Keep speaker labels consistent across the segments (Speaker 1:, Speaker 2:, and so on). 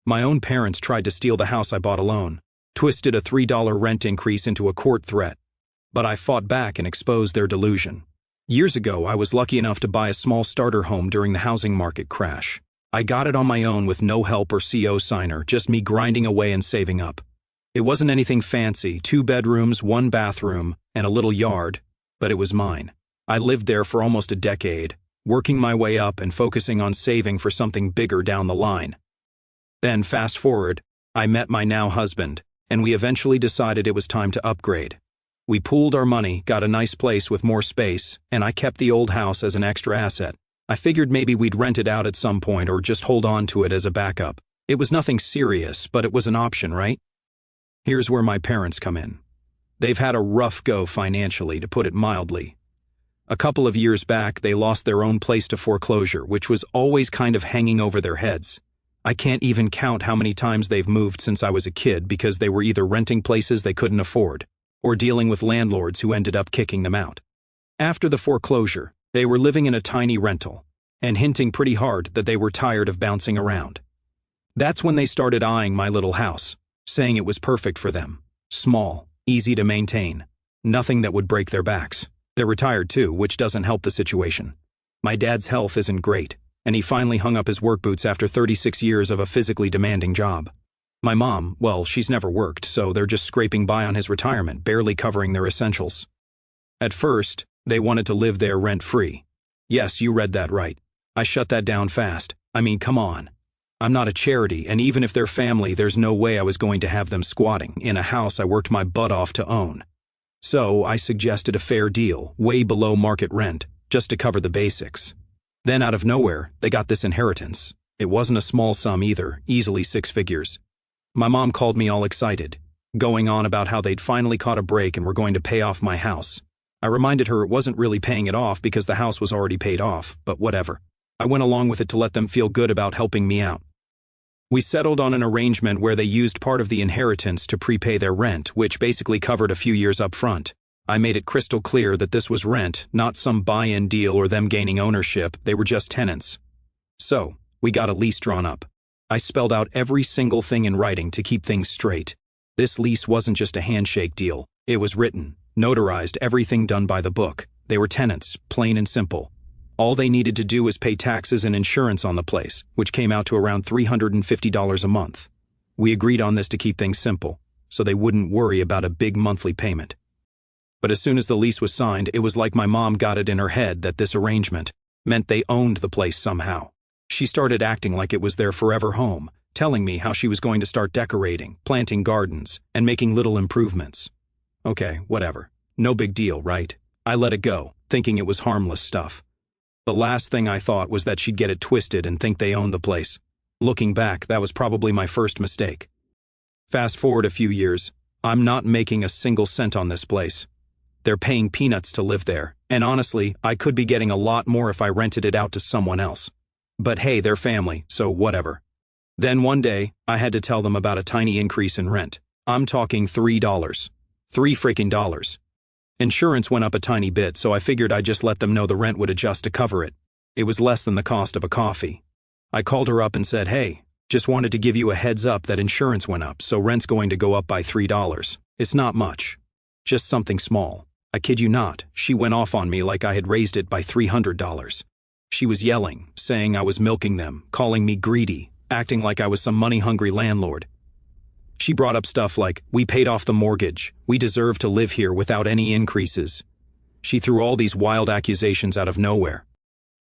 Speaker 1: My own parents tried to steal the house I bought alone, twisted a $3 rent increase into a court threat. But I fought back and exposed their delusion. Years ago, I was lucky enough to buy a small starter home during the housing market crash. I got it on my own with no help or CO signer, just me grinding away and saving up. It wasn't anything fancy, 2 bedrooms, 1 bathroom, and a little yard, but it was mine. I lived there for almost a decade, working my way up and focusing on saving for something bigger down the line. Then, fast forward, I met my now husband, and we eventually decided it was time to upgrade. We pooled our money, got a nice place with more space, and I kept the old house as an extra asset. I figured maybe we'd rent it out at some point or just hold on to it as a backup. It was nothing serious, but it was an option, right? Here's where my parents come in. They've had a rough go financially, to put it mildly. A couple of years back, they lost their own place to foreclosure, which was always kind of hanging over their heads. I can't even count how many times they've moved since I was a kid because they were either renting places they couldn't afford or dealing with landlords who ended up kicking them out. After the foreclosure, they were living in a tiny rental and hinting pretty hard that they were tired of bouncing around. That's when they started eyeing my little house, saying it was perfect for them. Small, easy to maintain, nothing that would break their backs. They're retired too, which doesn't help the situation. My dad's health isn't great, and he finally hung up his work boots after 36 years of a physically demanding job. My mom, well, she's never worked, so they're just scraping by on his retirement, barely covering their essentials. At first, they wanted to live there rent-free. Yes, you read that right. I shut that down fast. I mean, come on. I'm not a charity, and even if they're family, there's no way I was going to have them squatting in a house I worked my butt off to own. So I suggested a fair deal, way below market rent, just to cover the basics. Then out of nowhere, they got this inheritance. It wasn't a small sum either, easily 6 figures. My mom called me all excited, going on about how they'd finally caught a break and were going to pay off my house. I reminded her it wasn't really paying it off because the house was already paid off, but whatever. I went along with it to let them feel good about helping me out. We settled on an arrangement where they used part of the inheritance to prepay their rent, which basically covered a few years up front. I made it crystal clear that this was rent, not some buy-in deal or them gaining ownership. They were just tenants. So, we got a lease drawn up. I spelled out every single thing in writing to keep things straight. This lease wasn't just a handshake deal. It was written, notarized, everything done by the book. They were tenants, plain and simple. All they needed to do was pay taxes and insurance on the place, which came out to around $350 a month. We agreed on this to keep things simple, so they wouldn't worry about a big monthly payment. But as soon as the lease was signed, it was like my mom got it in her head that this arrangement meant they owned the place somehow. She started acting like it was their forever home, telling me how she was going to start decorating, planting gardens, and making little improvements. Okay, whatever. No big deal, right? I let it go, thinking it was harmless stuff. The last thing I thought was that she'd get it twisted and think they owned the place. Looking back, that was probably my first mistake. Fast forward a few years, I'm not making a single cent on this place. They're paying peanuts to live there, and honestly, I could be getting a lot more if I rented it out to someone else. But hey, they're family, so whatever. Then one day, I had to tell them about a tiny increase in rent. I'm talking $3. $3 freaking dollars. Insurance went up a tiny bit, so I figured I'd just let them know the rent would adjust to cover it. It was less than the cost of a coffee. I called her up and said, hey, just wanted to give you a heads up that insurance went up, so rent's going to go up by $3. It's not much. Just something small. I kid you not, she went off on me like I had raised it by $300. She was yelling, saying I was milking them, calling me greedy, acting like I was some money-hungry landlord. She brought up stuff like, we paid off the mortgage, we deserve to live here without any increases. She threw all these wild accusations out of nowhere.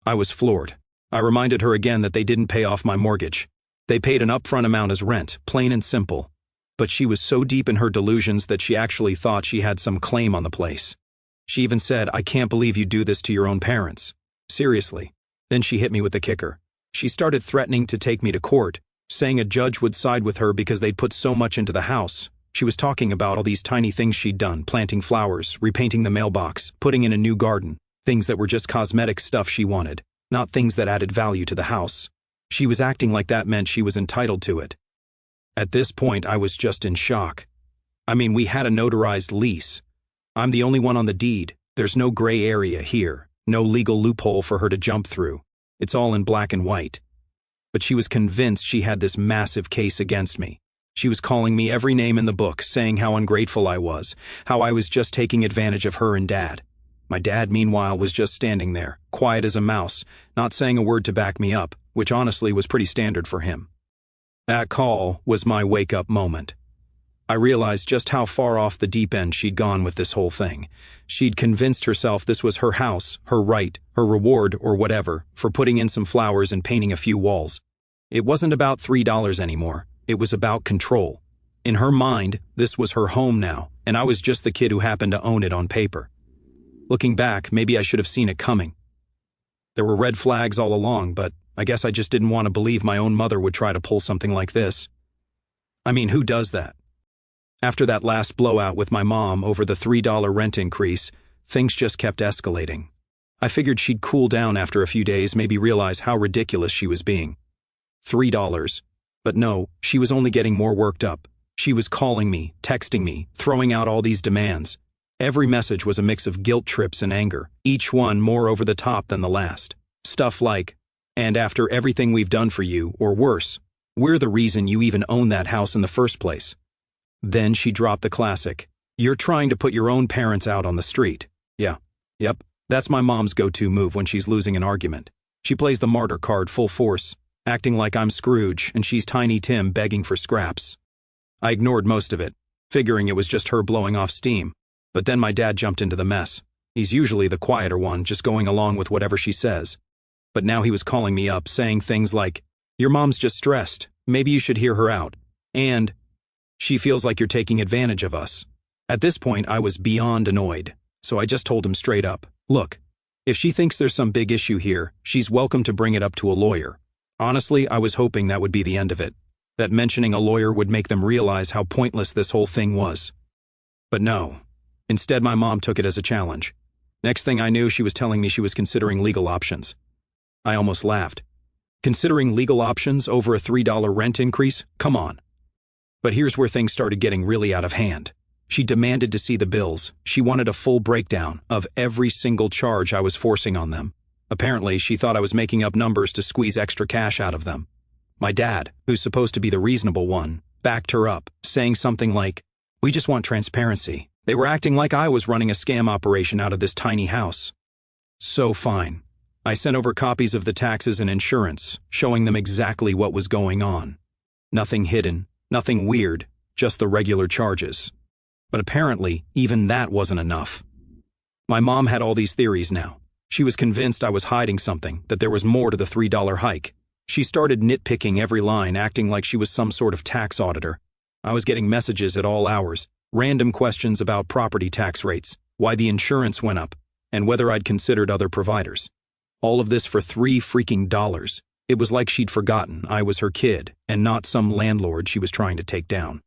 Speaker 1: I was floored. I reminded her again that they didn't pay off my mortgage. They paid an upfront amount as rent, plain and simple. But she was so deep in her delusions that she actually thought she had some claim on the place. She even said, I can't believe you do this to your own parents. Seriously. Then she hit me with the kicker. She started threatening to take me to court, saying a judge would side with her because they'd put so much into the house. She was talking about all these tiny things she'd done, planting flowers, repainting the mailbox, putting in a new garden, things that were just cosmetic stuff she wanted, not things that added value to the house. She was acting like that meant she was entitled to it. At this point, I was just in shock. I mean, we had a notarized lease. I'm the only one on the deed. There's no gray area here, no legal loophole for her to jump through. It's all in black and white. but she was convinced she had this massive case against me. She was calling me every name in the book, saying how ungrateful I was, how I was just taking advantage of her and Dad. My dad, meanwhile, was just standing there, quiet as a mouse, not saying a word to back me up, which honestly was pretty standard for him. That call was my wake-up moment. I realized just how far off the deep end she'd gone with this whole thing. She'd convinced herself this was her house, her right, her reward, or whatever, for putting in some flowers and painting a few walls. It wasn't about $3 anymore. It was about control. In her mind, this was her home now, and I was just the kid who happened to own it on paper. Looking back, maybe I should have seen it coming. There were red flags all along, but I guess I just didn't want to believe my own mother would try to pull something like this. I mean, who does that? After that last blowout with my mom over the $3 rent increase, things just kept escalating. I figured she'd cool down after a few days, maybe realize how ridiculous she was being. $3. But no, she was only getting more worked up. She was calling me, texting me, throwing out all these demands. Every message was a mix of guilt trips and anger, each one more over the top than the last. Stuff like, "And after everything we've done for you, or worse, we're the reason you even own that house in the first place." Then she dropped the classic, "You're trying to put your own parents out on the street." Yep, that's my mom's go-to move when she's losing an argument. She plays the martyr card full force, acting like I'm Scrooge and she's Tiny Tim begging for scraps. I ignored most of it, figuring it was just her blowing off steam. But then my dad jumped into the mess. He's usually the quieter one, just going along with whatever she says. But now he was calling me up, saying things like, "Your mom's just stressed. Maybe you should hear her out." And, "She feels like you're taking advantage of us." At this point, I was beyond annoyed. So I just told him straight up, "Look, if she thinks there's some big issue here, she's welcome to bring it up to a lawyer." Honestly, I was hoping that would be the end of it, that mentioning a lawyer would make them realize how pointless this whole thing was. But no. Instead, my mom took it as a challenge. Next thing I knew, she was telling me she was considering legal options. I almost laughed. Considering legal options over a $3 rent increase? Come on. But here's where things started getting really out of hand. She demanded to see the bills. She wanted a full breakdown of every single charge I was forcing on them. Apparently, she thought I was making up numbers to squeeze extra cash out of them. My dad, who's supposed to be the reasonable one, backed her up, saying something like, "We just want transparency." They were acting like I was running a scam operation out of this tiny house. So fine. I sent over copies of the taxes and insurance, showing them exactly what was going on. Nothing hidden, nothing weird, just the regular charges. But apparently, even that wasn't enough. My mom had all these theories now. She was convinced I was hiding something, that there was more to the $3 hike. She started nitpicking every line, acting like she was some sort of tax auditor. I was getting messages at all hours. Random questions about property tax rates, why the insurance went up, and whether I'd considered other providers. All of this for $3 freaking dollars. It was like she'd forgotten I was her kid, and not some landlord she was trying to take down.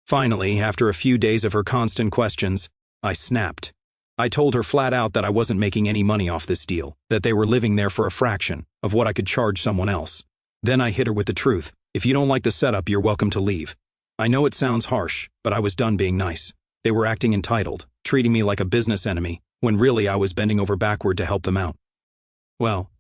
Speaker 1: Finally, after a few days of her constant questions, I snapped. I told her flat out that I wasn't making any money off this deal, that they were living there for a fraction of what I could charge someone else. Then I hit her with the truth. "If you don't like the setup, you're welcome to leave." I know it sounds harsh, but I was done being nice. They were acting entitled, treating me like a business enemy, when really I was bending over backward to help them out. Well,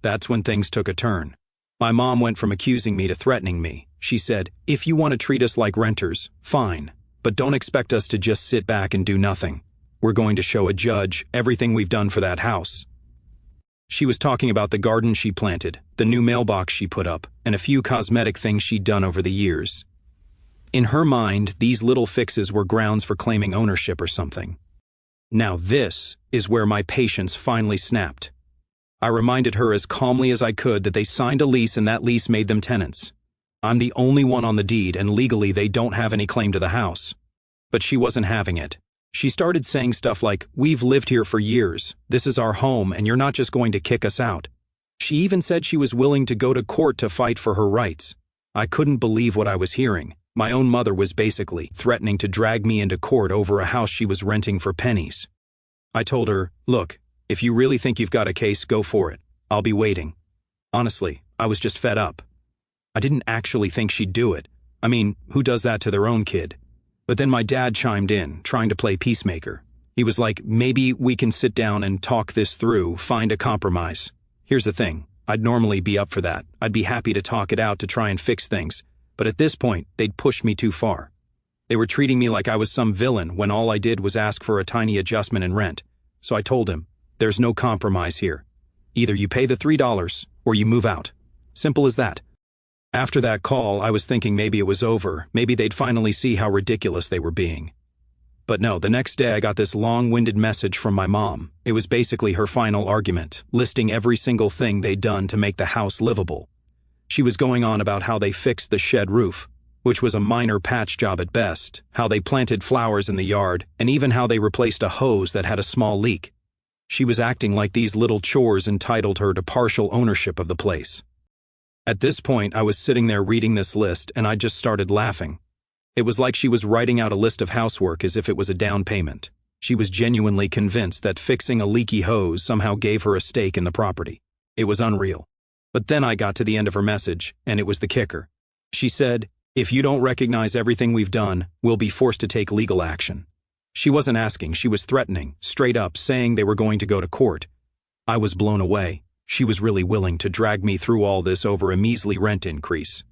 Speaker 1: that's when things took a turn. My mom went from accusing me to threatening me. She said, "If you want to treat us like renters, fine, but don't expect us to just sit back and do nothing. We're going to show a judge everything we've done for that house." She was talking about the garden she planted, the new mailbox she put up, and a few cosmetic things she'd done over the years. In her mind, these little fixes were grounds for claiming ownership or something. Now this is where my patience finally snapped. I reminded her as calmly as I could that they signed a lease and that lease made them tenants. I'm the only one on the deed and legally they don't have any claim to the house. But she wasn't having it. She started saying stuff like, "We've lived here for years. This is our home and you're not just going to kick us out." She even said she was willing to go to court to fight for her rights. I couldn't believe what I was hearing. My own mother was basically threatening to drag me into court over a house she was renting for pennies. I told her, "Look, if you really think you've got a case, go for it. I'll be waiting." Honestly, I was just fed up. I didn't actually think she'd do it. I mean, who does that to their own kid? But then my dad chimed in, trying to play peacemaker. He was like, "Maybe we can sit down and talk this through, find a compromise. Here's the thing, I'd normally be up for that. I'd be happy to talk it out to try and fix things. But at this point, they'd pushed me too far. They were treating me like I was some villain when all I did was ask for a tiny adjustment in rent. So I told him, there's no compromise here. Either you pay the $3 or you move out. Simple as that. After that call, I was thinking maybe it was over. Maybe they'd finally see how ridiculous they were being. But no, the next day I got this long-winded message from my mom. It was basically her final argument, listing every single thing they'd done to make the house livable. She was going on about how they fixed the shed roof, which was a minor patch job at best, how they planted flowers in the yard, and even how they replaced a hose that had a small leak. She was acting like these little chores entitled her to partial ownership of the place. At this point, I was sitting there reading this list, and I just started laughing. It was like she was writing out a list of housework as if it was a down payment. She was genuinely convinced that fixing a leaky hose somehow gave her a stake in the property. It was unreal. But then I got to the end of her message, and it was the kicker. She said, "If you don't recognize everything we've done, we'll be forced to take legal action." She wasn't asking, she was threatening, straight up saying they were going to go to court. I was blown away. She was really willing to drag me through all this over a measly rent increase.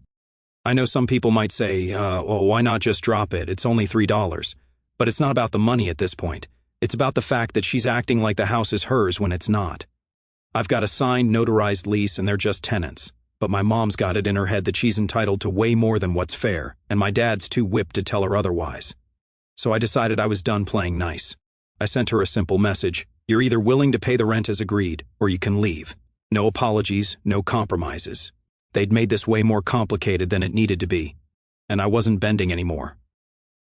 Speaker 1: I know some people might say, well, why not just drop it? It's only $3. But it's not about the money at this point. It's about the fact that she's acting like the house is hers when it's not. I've got a signed, notarized lease and they're just tenants. But my mom's got it in her head that she's entitled to way more than what's fair, and my dad's too whipped to tell her otherwise. So I decided I was done playing nice. I sent her a simple message. You're either willing to pay the rent as agreed, or you can leave. No apologies, no compromises. They'd made this way more complicated than it needed to be, and I wasn't bending anymore.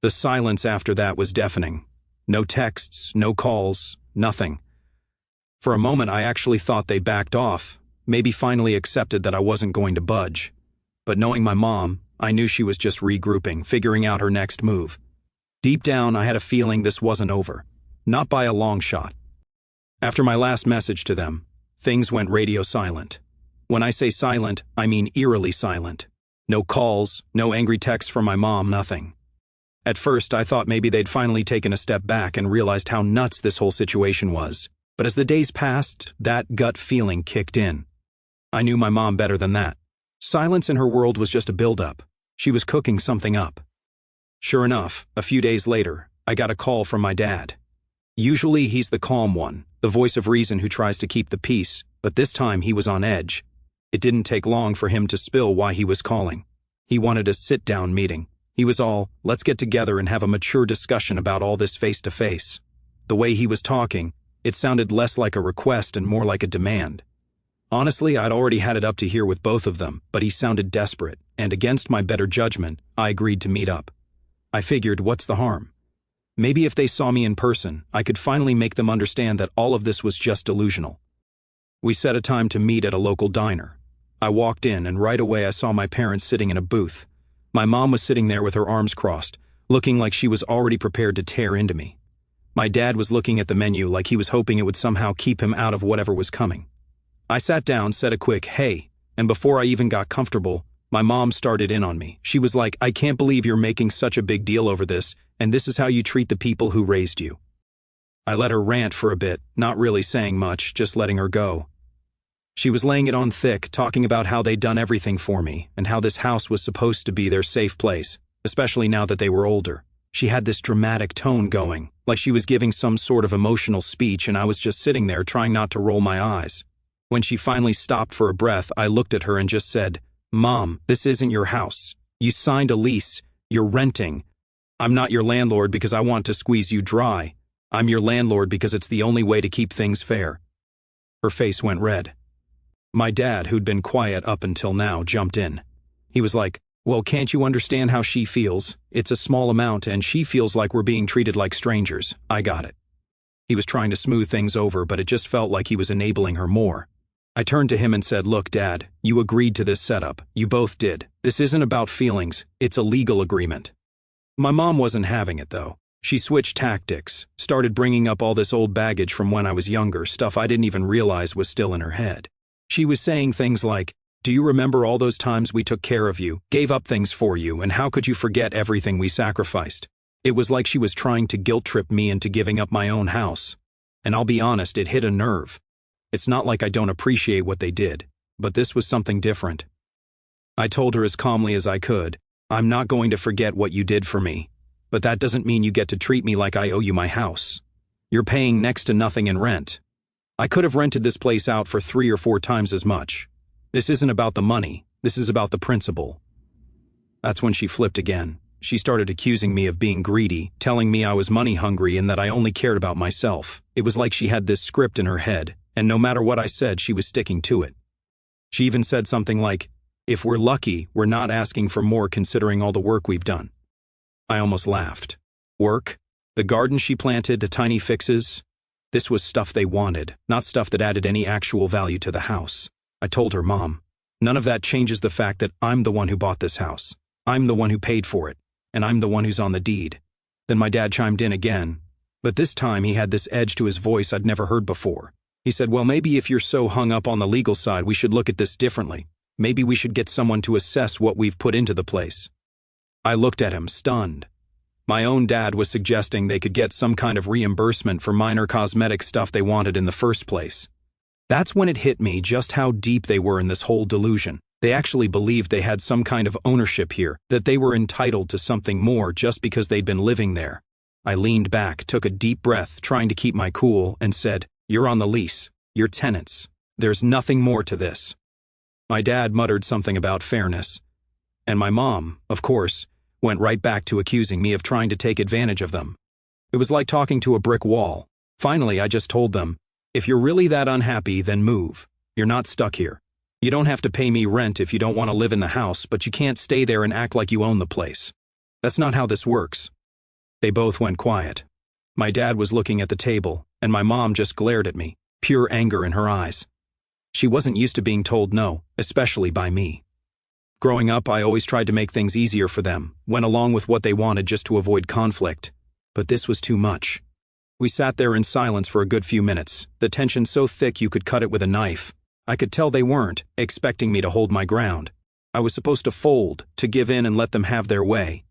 Speaker 1: The silence after that was deafening. No texts, no calls, nothing. For a moment I actually thought they backed off, maybe finally accepted that I wasn't going to budge. But knowing my mom, I knew she was just regrouping, figuring out her next move. Deep down, I had a feeling this wasn't over. Not by a long shot. After my last message to them, things went radio silent. When I say silent, I mean eerily silent. No calls, no angry texts from my mom, nothing. At first, I thought maybe they'd finally taken a step back and realized how nuts this whole situation was. But as the days passed, that gut feeling kicked in. I knew my mom better than that. Silence in her world was just a build-up. She was cooking something up. Sure enough, a few days later, I got a call from my dad. Usually he's the calm one, the voice of reason who tries to keep the peace, but this time he was on edge. It didn't take long for him to spill why he was calling. He wanted a sit-down meeting. He was all, let's get together and have a mature discussion about all this face-to-face. The way he was talking, it sounded less like a request and more like a demand. Honestly, I'd already had it up to here with both of them, but he sounded desperate, and against my better judgment, I agreed to meet up. I figured, what's the harm? Maybe if they saw me in person, I could finally make them understand that all of this was just delusional. We set a time to meet at a local diner. I walked in, and right away I saw my parents sitting in a booth. My mom was sitting there with her arms crossed, looking like she was already prepared to tear into me. My dad was looking at the menu like he was hoping it would somehow keep him out of whatever was coming. I sat down, said a quick, hey, and before I even got comfortable, my mom started in on me. She was like, I can't believe you're making such a big deal over this, and this is how you treat the people who raised you. I let her rant for a bit, not really saying much, just letting her go. She was laying it on thick, talking about how they'd done everything for me, and how this house was supposed to be their safe place, especially now that they were older. She had this dramatic tone going, like she was giving some sort of emotional speech, and I was just sitting there trying not to roll my eyes. When she finally stopped for a breath, I looked at her and just said, Mom, this isn't your house. You signed a lease. You're renting. I'm not your landlord because I want to squeeze you dry. I'm your landlord because it's the only way to keep things fair. Her face went red. My dad, who'd been quiet up until now, jumped in. He was like, well, can't you understand how she feels? It's a small amount and she feels like we're being treated like strangers. I got it. He was trying to smooth things over, but it just felt like he was enabling her more. I turned to him and said, look, Dad, you agreed to this setup. You both did. This isn't about feelings. It's a legal agreement. My mom wasn't having it, though. She switched tactics, started bringing up all this old baggage from when I was younger, stuff I didn't even realize was still in her head. She was saying things like, do you remember all those times we took care of you, gave up things for you, and how could you forget everything we sacrificed? It was like she was trying to guilt-trip me into giving up my own house. And I'll be honest, it hit a nerve. It's not like I don't appreciate what they did, but this was something different. I told her as calmly as I could, "I'm not going to forget what you did for me, but that doesn't mean you get to treat me like I owe you my house. You're paying next to nothing in rent. I could have rented this place out for 3 or 4 times as much. This isn't about the money, this is about the principle." That's when she flipped again. She started accusing me of being greedy, telling me I was money hungry and that I only cared about myself. It was like she had this script in her head, and no matter what I said, she was sticking to it. She even said something like, "If we're lucky, we're not asking for more considering all the work we've done." I almost laughed. Work? The garden she planted, the tiny fixes? This was stuff they wanted, not stuff that added any actual value to the house. I told her, "Mom, none of that changes the fact that I'm the one who bought this house. I'm the one who paid for it, and I'm the one who's on the deed." Then my dad chimed in again, but this time he had this edge to his voice I'd never heard before. He said, "Well, maybe if you're so hung up on the legal side, we should look at this differently. Maybe we should get someone to assess what we've put into the place." I looked at him, stunned. My own dad was suggesting they could get some kind of reimbursement for minor cosmetic stuff they wanted in the first place. That's when it hit me just how deep they were in this whole delusion. They actually believed they had some kind of ownership here, that they were entitled to something more just because they'd been living there. I leaned back, took a deep breath, trying to keep my cool, and said, "You're on the lease. You're tenants. There's nothing more to this." My dad muttered something about fairness. And my mom, of course, went right back to accusing me of trying to take advantage of them. It was like talking to a brick wall. Finally, I just told them, "If you're really that unhappy, then move. You're not stuck here. You don't have to pay me rent if you don't want to live in the house, but you can't stay there and act like you own the place. That's not how this works." They both went quiet. My dad was looking at the table, and my mom just glared at me, pure anger in her eyes. She wasn't used to being told no, especially by me. Growing up, I always tried to make things easier for them, went along with what they wanted just to avoid conflict. But this was too much. We sat there in silence for a good few minutes, the tension so thick you could cut it with a knife. I could tell they weren't expecting me to hold my ground. I was supposed to fold, to give in and let them have their way.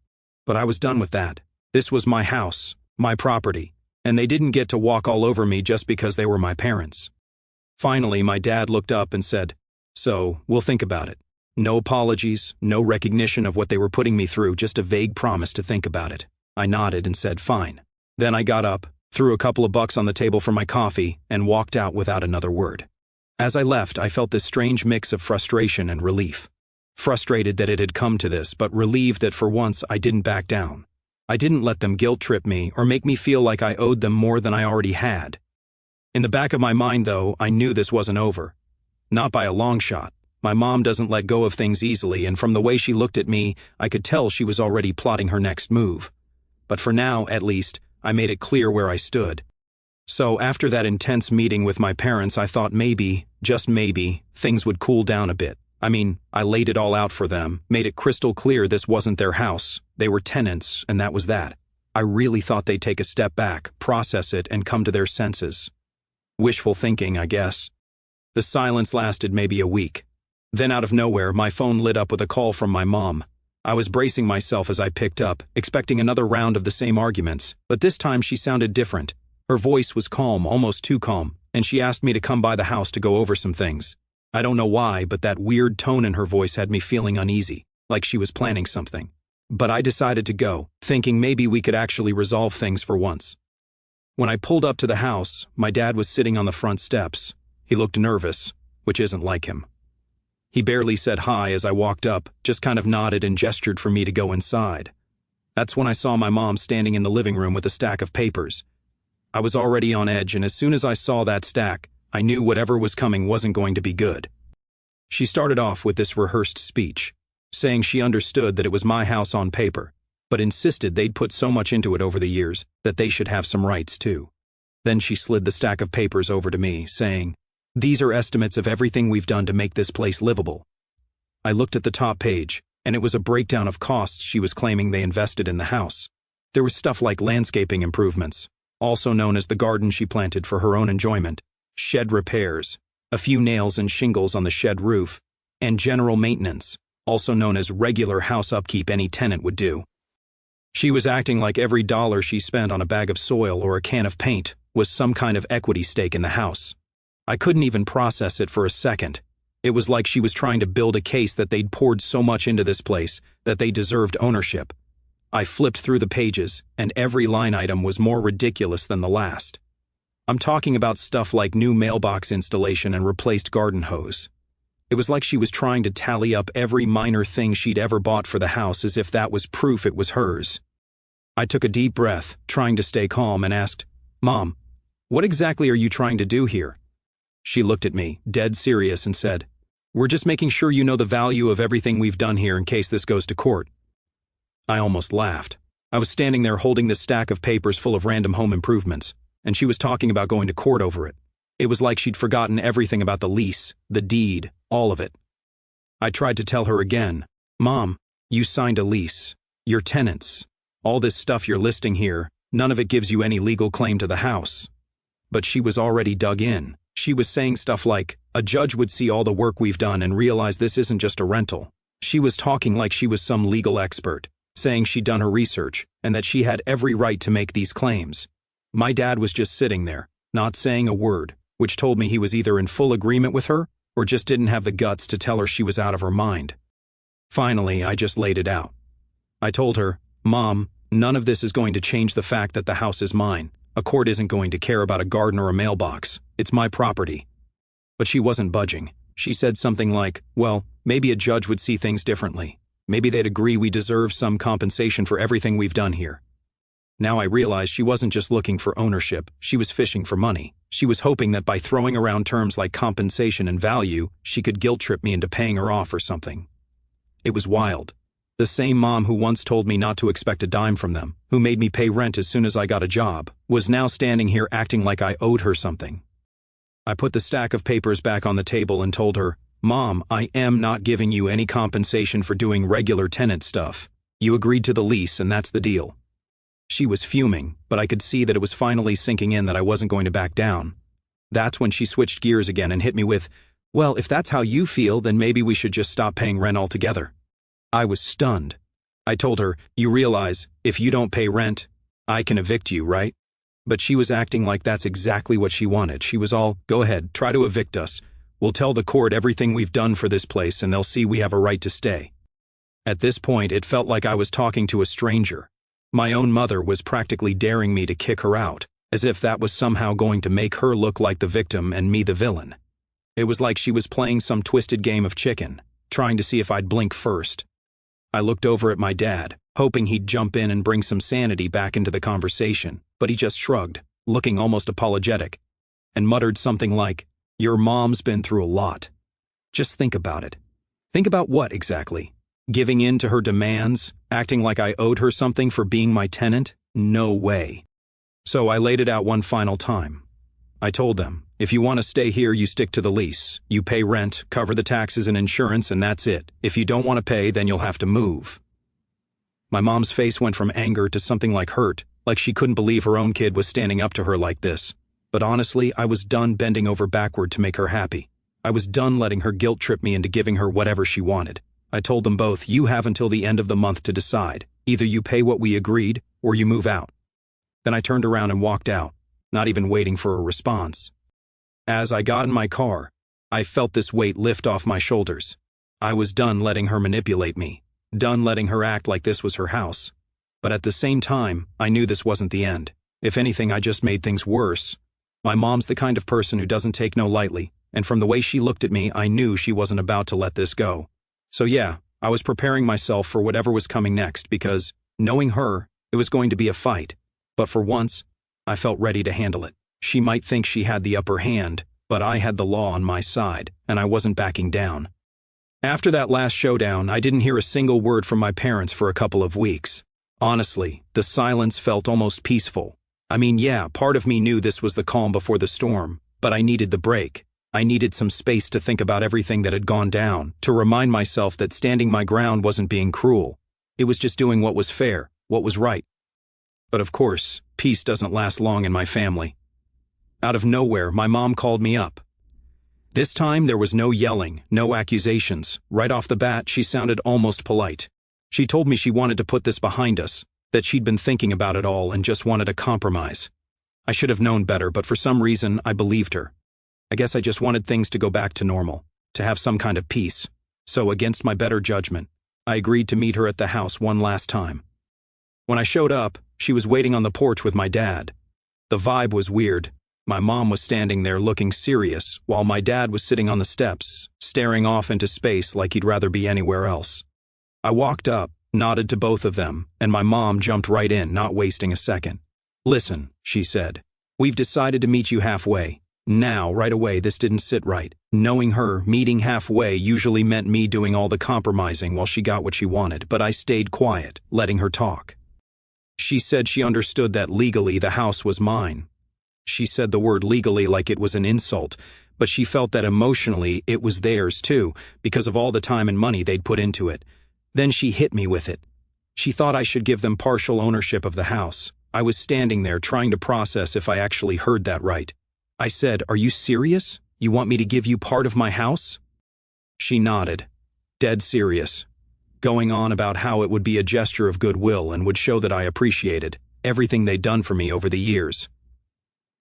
Speaker 1: But I was done with that. This was my house, my property, and they didn't get to walk all over me just because they were my parents. Finally, my dad looked up and said, "So, we'll think about it." No apologies, no recognition of what they were putting me through, just a vague promise to think about it. I nodded and said, "Fine." Then I got up, threw a couple of bucks on the table for my coffee, and walked out without another word. As I left, I felt this strange mix of frustration and relief. Frustrated that it had come to this, but relieved that for once I didn't back down. I didn't let them guilt-trip me or make me feel like I owed them more than I already had. In the back of my mind, though, I knew this wasn't over. Not by a long shot. My mom doesn't let go of things easily, and from the way she looked at me, I could tell she was already plotting her next move. But for now, at least, I made it clear where I stood. So after that intense meeting with my parents, I thought maybe, just maybe, things would cool down a bit. I mean, I laid it all out for them, made it crystal clear this wasn't their house. They were tenants, and that was that. I really thought they'd take a step back, process it, and come to their senses. Wishful thinking, I guess. The silence lasted maybe a week. Then out of nowhere, my phone lit up with a call from my mom. I was bracing myself as I picked up, expecting another round of the same arguments, but this time she sounded different. Her voice was calm, almost too calm, and she asked me to come by the house to go over some things. I don't know why, but that weird tone in her voice had me feeling uneasy, like she was planning something. But I decided to go, thinking maybe we could actually resolve things for once. When I pulled up to the house, my dad was sitting on the front steps. He looked nervous, which isn't like him. He barely said hi as I walked up, just kind of nodded and gestured for me to go inside. That's when I saw my mom standing in the living room with a stack of papers. I was already on edge, and as soon as I saw that stack, I knew whatever was coming wasn't going to be good. She started off with this rehearsed speech, saying she understood that it was my house on paper, but insisted they'd put so much into it over the years that they should have some rights too. Then she slid the stack of papers over to me, saying, "These are estimates of everything we've done to make this place livable." I looked at the top page, and it was a breakdown of costs she was claiming they invested in the house. There was stuff like landscaping improvements, also known as the garden she planted for her own enjoyment, shed repairs, a few nails and shingles on the shed roof, and general maintenance, also known as regular house upkeep any tenant would do. She was acting like every dollar she spent on a bag of soil or a can of paint was some kind of equity stake in the house. I couldn't even process it for a second. It was like she was trying to build a case that they'd poured so much into this place that they deserved ownership. I flipped through the pages, and every line item was more ridiculous than the last. I'm talking about stuff like new mailbox installation and replaced garden hose. It was like she was trying to tally up every minor thing she'd ever bought for the house as if that was proof it was hers. I took a deep breath, trying to stay calm, and asked, "Mom, what exactly are you trying to do here?" She looked at me, dead serious, and said, "We're just making sure you know the value of everything we've done here in case this goes to court." I almost laughed. I was standing there holding this stack of papers full of random home improvements, and she was talking about going to court over it. It was like she'd forgotten everything about the lease, the deed, all of it. I tried to tell her again, "Mom, you signed a lease. You're tenants. All this stuff you're listing here, none of it gives you any legal claim to the house." But she was already dug in. She was saying stuff like, "A judge would see all the work we've done and realize this isn't just a rental." She was talking like she was some legal expert, saying she'd done her research and that she had every right to make these claims. My dad was just sitting there, not saying a word, which told me he was either in full agreement with her or just didn't have the guts to tell her she was out of her mind. Finally, I just laid it out. I told her, "Mom, none of this is going to change the fact that the house is mine. A court isn't going to care about a garden or a mailbox. It's my property." But she wasn't budging. She said something like, "Well, maybe a judge would see things differently. Maybe they'd agree we deserve some compensation for everything we've done here." Now I realized she wasn't just looking for ownership, she was fishing for money. She was hoping that by throwing around terms like compensation and value, she could guilt-trip me into paying her off or something. It was wild. The same mom who once told me not to expect a dime from them, who made me pay rent as soon as I got a job, was now standing here acting like I owed her something. I put the stack of papers back on the table and told her, "Mom, I am not giving you any compensation for doing regular tenant stuff. You agreed to the lease and that's the deal." She was fuming, but I could see that it was finally sinking in that I wasn't going to back down. That's when she switched gears again and hit me with, "Well, if that's how you feel, then maybe we should just stop paying rent altogether." I was stunned. I told her, "You realize, if you don't pay rent, I can evict you, right?" But she was acting like that's exactly what she wanted. She was all, "Go ahead, try to evict us. We'll tell the court everything we've done for this place and they'll see we have a right to stay." At this point, it felt like I was talking to a stranger. My own mother was practically daring me to kick her out, as if that was somehow going to make her look like the victim and me the villain. It was like she was playing some twisted game of chicken, trying to see if I'd blink first. I looked over at my dad, hoping he'd jump in and bring some sanity back into the conversation, but he just shrugged, looking almost apologetic, and muttered something like, "Your mom's been through a lot. Just think about it." Think about what exactly? Giving in to her demands, acting like I owed her something for being my tenant? No way. So I laid it out one final time. I told them, "If you want to stay here, you stick to the lease. You pay rent, cover the taxes and insurance, and that's it. If you don't want to pay, then you'll have to move." My mom's face went from anger to something like hurt, like she couldn't believe her own kid was standing up to her like this. But honestly, I was done bending over backward to make her happy. I was done letting her guilt-trip me into giving her whatever she wanted. I told them both, "You have until the end of the month to decide. Either you pay what we agreed, or you move out." Then I turned around and walked out, not even waiting for a response. As I got in my car, I felt this weight lift off my shoulders. I was done letting her manipulate me, done letting her act like this was her house. But at the same time, I knew this wasn't the end. If anything, I just made things worse. My mom's the kind of person who doesn't take no lightly, and from the way she looked at me, I knew she wasn't about to let this go. So yeah, I was preparing myself for whatever was coming next because, knowing her, it was going to be a fight. But for once, I felt ready to handle it. She might think she had the upper hand, but I had the law on my side, and I wasn't backing down. After that last showdown, I didn't hear a single word from my parents for a couple of weeks. Honestly, the silence felt almost peaceful. I mean, yeah, part of me knew this was the calm before the storm, but I needed the break. I needed some space to think about everything that had gone down, to remind myself that standing my ground wasn't being cruel. It was just doing what was fair, what was right. But of course, peace doesn't last long in my family. Out of nowhere, my mom called me up. This time, there was no yelling, no accusations. Right off the bat, she sounded almost polite. She told me she wanted to put this behind us, that she'd been thinking about it all and just wanted a compromise. I should have known better, but for some reason, I believed her. I guess I just wanted things to go back to normal. to have some kind of peace. So, against my better judgment, I agreed to meet her at the house one last time. When I showed up, she was waiting on the porch with my dad. The vibe was weird. My mom was standing there looking serious, while my dad was sitting on the steps, staring off into space like he'd rather be anywhere else. I walked up, nodded to both of them, and my mom jumped right in, not wasting a second. "Listen," she said. "We've decided to meet you halfway. Now, right away, this didn't sit right. Knowing her, meeting halfway usually meant me doing all the compromising while she got what she wanted, but I stayed quiet, letting her talk. She said she understood that legally the house was mine. She said the word legally like it was an insult, but she felt that emotionally it was theirs too, because of all the time and money they'd put into it. Then she hit me with it. She thought I should give them partial ownership of the house. I was standing there trying to process if I actually heard that right. I said, "Are you serious? You want me to give you part of my house?" She nodded, dead serious, going on about how it would be a gesture of goodwill and would show that I appreciated everything they'd done for me over the years.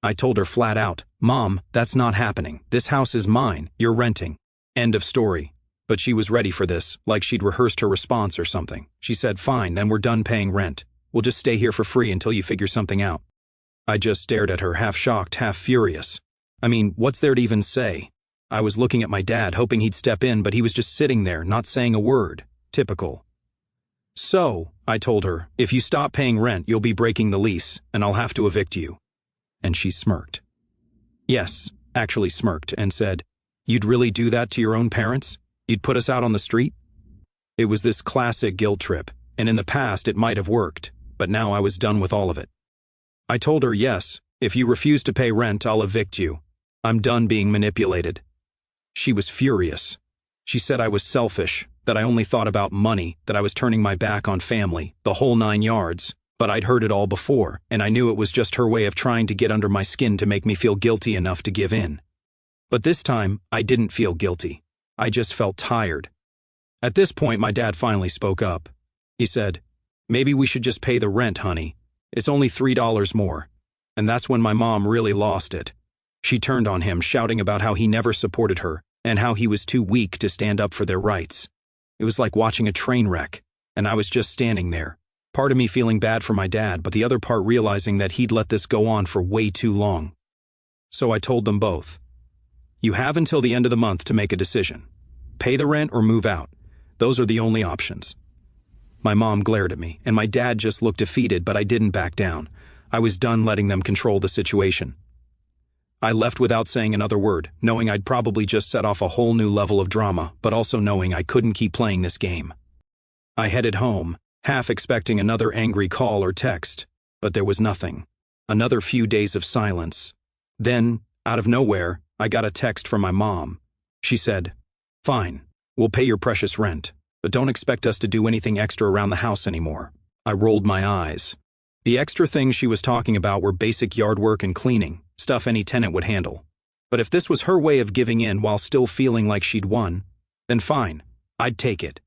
Speaker 1: I told her flat out, "Mom, that's not happening. This house is mine. You're renting." End of story. But she was ready for this, like she'd rehearsed her response or something. She said, "Fine, then we're done paying rent. We'll just stay here for free until you figure something out." I just stared at her, half shocked, half furious. I mean, what's there to even say? I was looking at my dad, hoping he'd step in, but he was just sitting there, not saying a word. Typical. "So," I told her, "if you stop paying rent, you'll be breaking the lease, and I'll have to evict you." And she smirked. Yes, actually smirked, and said, "You'd really do that to your own parents? You'd put us out on the street?" It was this classic guilt trip, and in the past it might have worked, but now I was done with all of it. I told her, "Yes, if you refuse to pay rent, I'll evict you. I'm done being manipulated." She was furious. She said I was selfish, that I only thought about money, that I was turning my back on family, the whole 9 yards. But I'd heard it all before, and I knew it was just her way of trying to get under my skin to make me feel guilty enough to give in. But this time, I didn't feel guilty. I just felt tired. At this point, my dad finally spoke up. He said, "Maybe we should just pay the rent, honey. It's only $3 more." And that's when my mom really lost it. She turned on him, shouting about how he never supported her, and how he was too weak to stand up for their rights. It was like watching a train wreck, and I was just standing there. Part of me feeling bad for my dad, but the other part realizing that he'd let this go on for way too long. So I told them both, "You have until the end of the month to make a decision. Pay the rent or move out. Those are the only options." My mom glared at me, and my dad just looked defeated, but I didn't back down. I was done letting them control the situation. I left without saying another word, knowing I'd probably just set off a whole new level of drama, but also knowing I couldn't keep playing this game. I headed home, half expecting another angry call or text, but there was nothing. Another few days of silence. Then, out of nowhere, I got a text from my mom. She said, "Fine, we'll pay your precious rent, but don't expect us to do anything extra around the house anymore." I rolled my eyes. The extra things she was talking about were basic yard work and cleaning, stuff any tenant would handle. But if this was her way of giving in while still feeling like she'd won, then fine, I'd take it.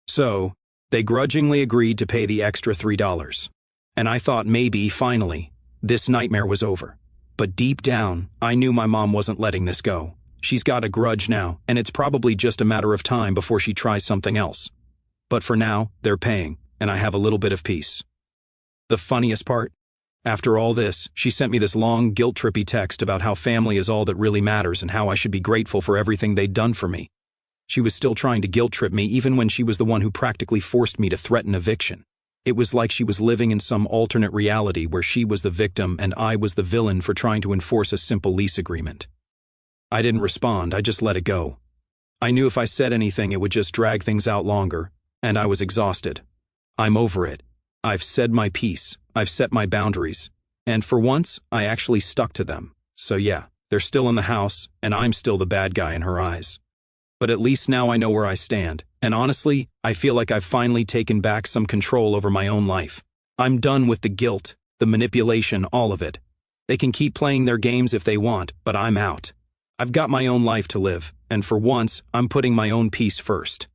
Speaker 1: So, they grudgingly agreed to pay the extra $3. And I thought maybe, finally, this nightmare was over. But deep down, I knew my mom wasn't letting this go. She's got a grudge now, and it's probably just a matter of time before she tries something else. But for now, they're paying, and I have a little bit of peace. The funniest part? After all this, she sent me this long, guilt-trippy text about how family is all that really matters and how I should be grateful for everything they'd done for me. She was still trying to guilt-trip me even when she was the one who practically forced me to threaten eviction. It was like she was living in some alternate reality where she was the victim and I was the villain for trying to enforce a simple lease agreement. I didn't respond, I just let it go. I knew if I said anything it would just drag things out longer, and I was exhausted. I'm over it. I've said my piece, I've set my boundaries, and for once, I actually stuck to them. So yeah, they're still in the house, and I'm still the bad guy in her eyes. But at least now I know where I stand, and honestly, I feel like I've finally taken back some control over my own life. I'm done with the guilt, the manipulation, all of it. They can keep playing their games if they want, but I'm out. I've got my own life to live, and for once, I'm putting my own peace first.